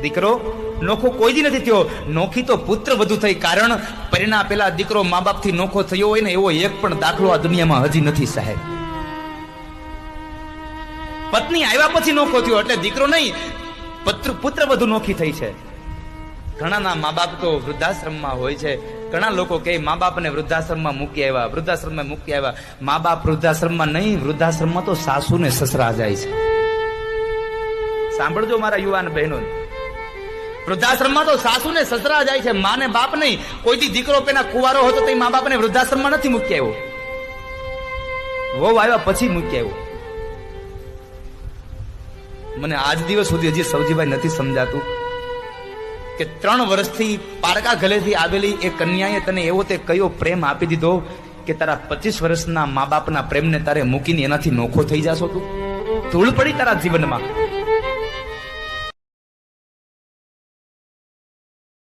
દીકરો નોખો કોઈ દી નથી થયો, નોખી તો પુત્ર વધુ થઈ. કારણ પરિણા પેલા દીકરો મા બાપ થી નોખો થયો હોય ને એવો એક પણ દાખલો આ દુનિયામાં હજી નથી સાહેબ. પત્ની આવ્યા પછી નોખો થયો એટલે દીકરો નહીં, પુત્ર વધુ નોખી થઈ છે. ઘણાના મા બાપ તો વૃદ્ધાશ્રમમાં હોય છે. ઘણા લોકો કહે મા બાપને વૃદ્ધાશ્રમમાં મૂકી આવ્યા, વૃદ્ધાશ્રમમાં મૂકી આવ્યા. મા બાપ વૃદ્ધાશ્રમમાં નહીં, વૃદ્ધાશ્રમમાં તો સાસુ ને સસરા જાય છે. સાંભળજો મારા યુવાન બહેનો, વૃદ્ધાશ્રમમાં તો સાસુ ને સસરા જાય છે, મા ને બાપ નહીં. કોઈથી દીકરો પેલા કુંવારો હતો તો મા બાપને વૃદ્ધાશ્રમમાં નથી મૂકી આવ્યો, વહુ આવ્યા પછી મૂકી આવ્યો. મને આજ દિવસ સુધી હજી સૌજીભાઈ નથી સમજાતું કે 3 વર્ષથી પારકા ગલેથી આવેલી એ કન્યાએ તને એવો તે કયો પ્રેમ આપી દીધો કે તારા 25 વર્ષના મા બાપના પ્રેમને તારે મૂકીને એનાથી નોખો થઈ જાશો. તું ધૂળ પડી તારા જીવનમાં.